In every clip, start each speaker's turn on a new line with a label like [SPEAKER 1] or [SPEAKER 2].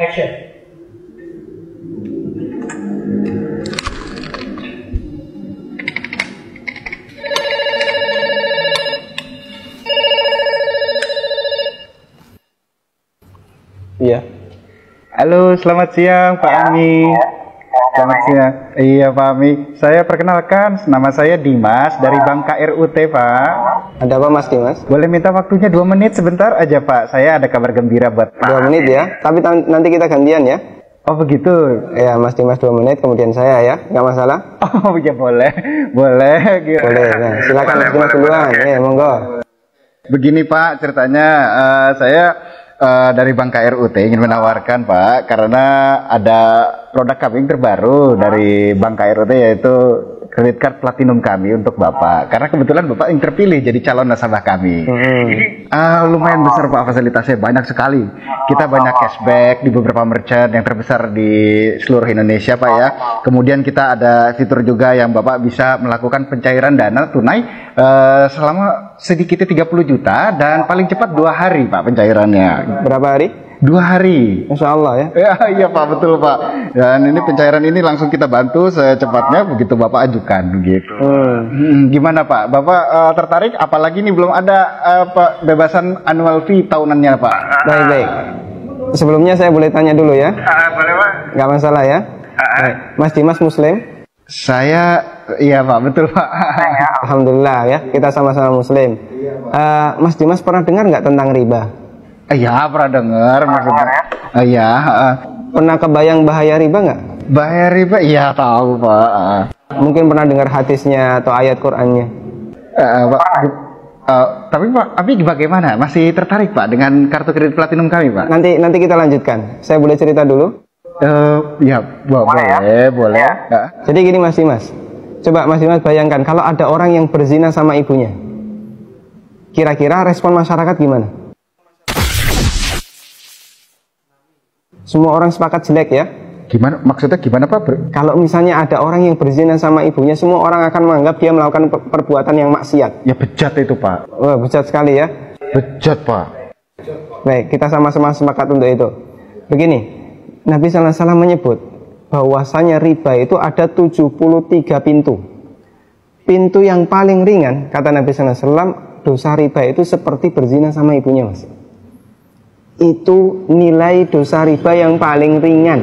[SPEAKER 1] Action.
[SPEAKER 2] Iya. Halo, selamat siang Pak Ami. Selamat siang. Iya Pak Ami. Saya perkenalkan, nama saya Dimas dari Bank KRUT Pak.
[SPEAKER 3] Ada apa Mas Dimas?
[SPEAKER 2] Boleh minta waktunya 2 menit sebentar aja Pak. Saya ada kabar gembira buat Pak.
[SPEAKER 3] 2 menit ya. Tapi nanti kita gantian ya.
[SPEAKER 2] Oh begitu.
[SPEAKER 3] Ya Mas Dimas 2 menit, kemudian saya ya. Nggak masalah?
[SPEAKER 2] Oh ya boleh. Boleh. Gitu.
[SPEAKER 3] Boleh. Nah, silakan Mas Dimas duluan. Ya, monggo.
[SPEAKER 2] Begini Pak, ceritanya saya dari Bank KRUT ingin menawarkan Pak, karena ada produk kami yang terbaru dari Bank KRUT, yaitu credit card platinum kami untuk Bapak. Karena kebetulan Bapak yang terpilih jadi calon nasabah kami. Lumayan besar Pak fasilitasnya, banyak sekali. Kita banyak cashback di beberapa merchant yang terbesar di seluruh Indonesia Pak ya. Kemudian kita ada fitur juga yang Bapak bisa melakukan pencairan dana tunai selama sedikitnya 30 juta dan paling cepat 2 hari Pak pencairannya.
[SPEAKER 3] Berapa hari?
[SPEAKER 2] 2 hari.
[SPEAKER 3] Insya Allah ya.
[SPEAKER 2] Iya Pak, betul Pak. Dan ini pencairan ini langsung kita bantu secepatnya begitu Bapak ajukan begitu. Gimana Pak? Bapak tertarik? Apalagi ini belum ada bebasan annual fee tahunannya Pak.
[SPEAKER 3] Baik. Sebelumnya saya boleh tanya dulu ya?
[SPEAKER 2] Boleh Pak.
[SPEAKER 3] Nggak masalah ya. Baik. Mas Dimas Muslim?
[SPEAKER 2] Saya, iya Pak, betul Pak.
[SPEAKER 3] Alhamdulillah ya, kita sama-sama Muslim. Mas Dimas pernah dengar nggak tentang riba?
[SPEAKER 2] Iya, pernah dengar maksudnya. Iya.
[SPEAKER 3] Pernah kebayang bahaya riba nggak?
[SPEAKER 2] Bahaya riba? Iya tahu Pak.
[SPEAKER 3] Mungkin pernah dengar hadisnya atau ayat Qur'annya.
[SPEAKER 2] Pak. Tapi Pak, bagaimana? Masih tertarik Pak dengan kartu kredit platinum kami Pak?
[SPEAKER 3] Nanti kita lanjutkan. Saya boleh cerita dulu?
[SPEAKER 2] Ya, boleh. Ya.
[SPEAKER 3] Jadi gini Mas Dimas, coba Mas Dimas bayangkan kalau ada orang yang berzina sama ibunya, kira-kira respon masyarakat gimana? Semua orang sepakat jelek ya?
[SPEAKER 2] Gimana? Maksudnya gimana Pak?
[SPEAKER 3] Kalau misalnya ada orang yang berzina sama ibunya, semua orang akan menganggap dia melakukan perbuatan yang maksiat.
[SPEAKER 2] Ya bejat itu Pak.
[SPEAKER 3] Wah, bejat sekali ya?
[SPEAKER 2] Bejat Pak.
[SPEAKER 3] Baik, kita sama-sama sepakat untuk itu. Begini, Nabi SAW menyebut bahwasanya riba itu ada 73 pintu. Pintu yang paling ringan, kata Nabi SAW, dosa riba itu seperti berzina sama ibunya Mas. Itu nilai dosa riba yang paling ringan.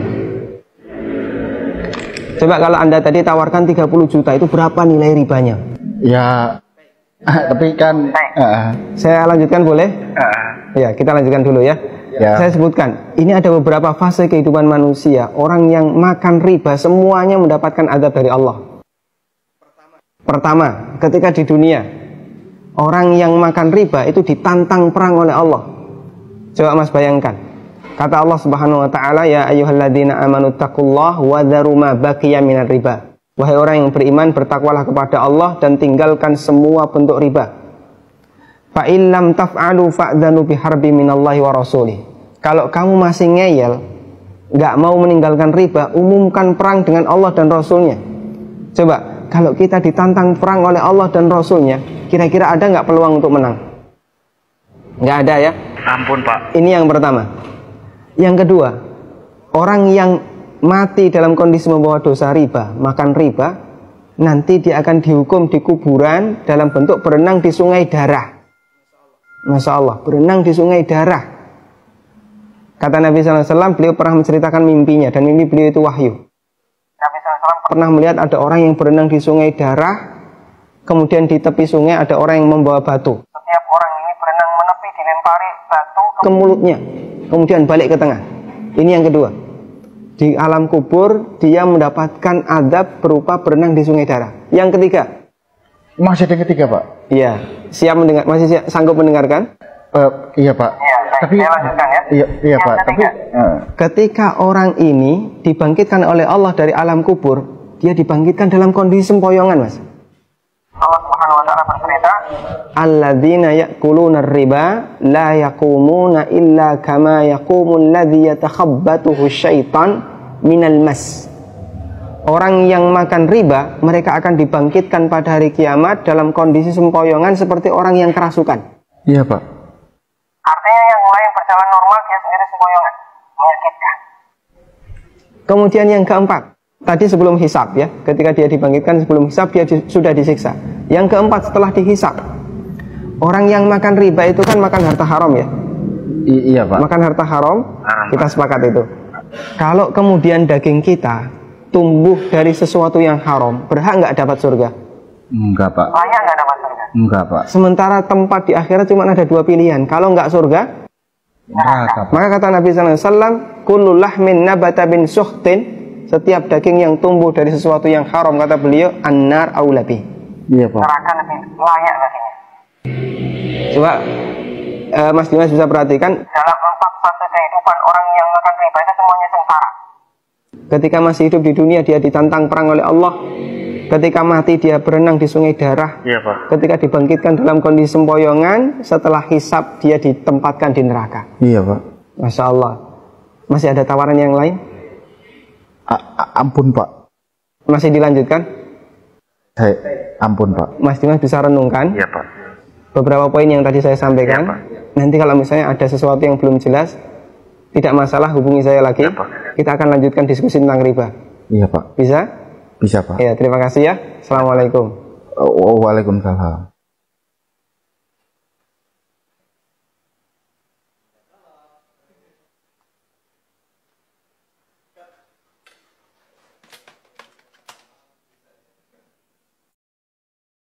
[SPEAKER 3] Coba kalau Anda tadi tawarkan 30 juta, itu berapa nilai ribanya?
[SPEAKER 2] Ya, tapi kan
[SPEAKER 3] saya lanjutkan boleh? Ya, kita lanjutkan dulu ya. Saya sebutkan, ini ada beberapa fase kehidupan manusia. Orang yang makan riba semuanya mendapatkan azab dari Allah. Pertama, ketika di dunia, orang yang makan riba itu ditantang perang oleh Allah. Coba Mas bayangkan, kata Allah Subhanahu wa taala, ya ayyuhalladzina amanu taqullaha wa dharu ma baqiya minar riba. Wahai orang yang beriman, bertakwalah kepada Allah dan tinggalkan semua bentuk riba. Fa in lam taf'alu fa'dzanu biharbi minallahi wa rasulih. Kalau kamu masih ngeyel, nggak mau meninggalkan riba, umumkan perang dengan Allah dan Rasulnya. Coba, kalau kita ditantang perang oleh Allah dan Rasulnya, kira-kira ada nggak peluang untuk menang? Nggak ada ya?
[SPEAKER 2] ampun Pak.
[SPEAKER 3] Ini yang pertama. Yang kedua, orang yang mati dalam kondisi membawa dosa riba, makan riba, nanti dia akan dihukum di kuburan dalam bentuk berenang di sungai darah. Masya Allah, berenang di sungai darah. Kata Nabi SAW, beliau pernah menceritakan mimpinya, dan mimpi beliau itu wahyu. Nabi SAW pernah melihat ada orang yang berenang di sungai darah, kemudian di tepi sungai ada orang yang membawa batu. Setiap orang ini berenang menepi, dilempari batu ke mulutnya, kemudian balik ke tengah. Ini yang kedua. Di alam kubur, dia mendapatkan adab berupa berenang di sungai darah. Yang ketiga.
[SPEAKER 2] Masih ada yang ketiga Pak?
[SPEAKER 3] Iya. Siap mendengar? Masih sanggup mendengarkan?
[SPEAKER 2] Iya Pak.
[SPEAKER 3] Iya,
[SPEAKER 2] tapi
[SPEAKER 3] saya lanjutkan ya.
[SPEAKER 2] Iya Pak. Tapi
[SPEAKER 3] ketika orang ini dibangkitkan oleh Allah dari alam kubur, dia dibangkitkan dalam kondisi sempoyongan, Mas. Allah Subhanahu wa taala bercerita, "Alladzina ya'kuluna riba la yaqumuna illa kama yaqumul ladzi yatakhabbathu syaitan minal mas." Orang yang makan riba, mereka akan dibangkitkan pada hari kiamat dalam kondisi sempoyongan seperti orang yang kerasukan.
[SPEAKER 2] Iya Pak.
[SPEAKER 3] Artinya yang lain berjalan normal, dia sendiri sempoyongan. Menyakitkan. Kemudian yang keempat, tadi sebelum hisab ya, ketika dia dibangkitkan sebelum hisab dia sudah disiksa. Yang keempat setelah dihisab, orang yang makan riba itu kan makan harta haram ya.
[SPEAKER 2] Iya Pak.
[SPEAKER 3] Makan harta haram, kita sepakat itu. Kalau kemudian daging kita tumbuh dari sesuatu yang haram, berhak nggak dapat surga?
[SPEAKER 2] Enggak Pak.
[SPEAKER 3] Layak nggak dapat surga?
[SPEAKER 2] Enggak Pak.
[SPEAKER 3] Sementara tempat di akhirat cuma ada dua pilihan. Kalau nggak surga,
[SPEAKER 2] neraka.
[SPEAKER 3] Maka kata Nabi SAW, kullu lahmin nabata bin suhtin, setiap daging yang tumbuh dari sesuatu yang haram, kata beliau, annar aulabi.
[SPEAKER 2] Iya Pak.
[SPEAKER 3] Neraka lebih layak baginya. Coba Mas Dimas bisa perhatikan, dalam 4 fase kehidupan orang yang makan riba itu semuanya sengsara. Ketika masih hidup di dunia dia ditantang perang oleh Allah. Ketika mati dia berenang di sungai darah.
[SPEAKER 2] Iya Pak.
[SPEAKER 3] Ketika dibangkitkan dalam kondisi sempoyongan, setelah hisab dia ditempatkan di neraka.
[SPEAKER 2] Iya Pak.
[SPEAKER 3] Masya Allah. Masih ada tawaran yang lain?
[SPEAKER 2] Ampun Pak.
[SPEAKER 3] Masih dilanjutkan?
[SPEAKER 2] Ampun Pak.
[SPEAKER 3] Mas Dimas bisa renungkan.
[SPEAKER 2] Iya Pak.
[SPEAKER 3] Beberapa poin yang tadi saya sampaikan.
[SPEAKER 2] Iya, Pak.
[SPEAKER 3] Nanti kalau misalnya ada sesuatu yang belum jelas, tidak masalah, hubungi saya lagi.
[SPEAKER 2] Iya, Pak.
[SPEAKER 3] Kita akan lanjutkan diskusi tentang riba.
[SPEAKER 2] Iya Pak.
[SPEAKER 3] Bisa?
[SPEAKER 2] Bisa Pak.
[SPEAKER 3] Ya, terima kasih ya. Assalamualaikum.
[SPEAKER 2] Waalaikumsalam.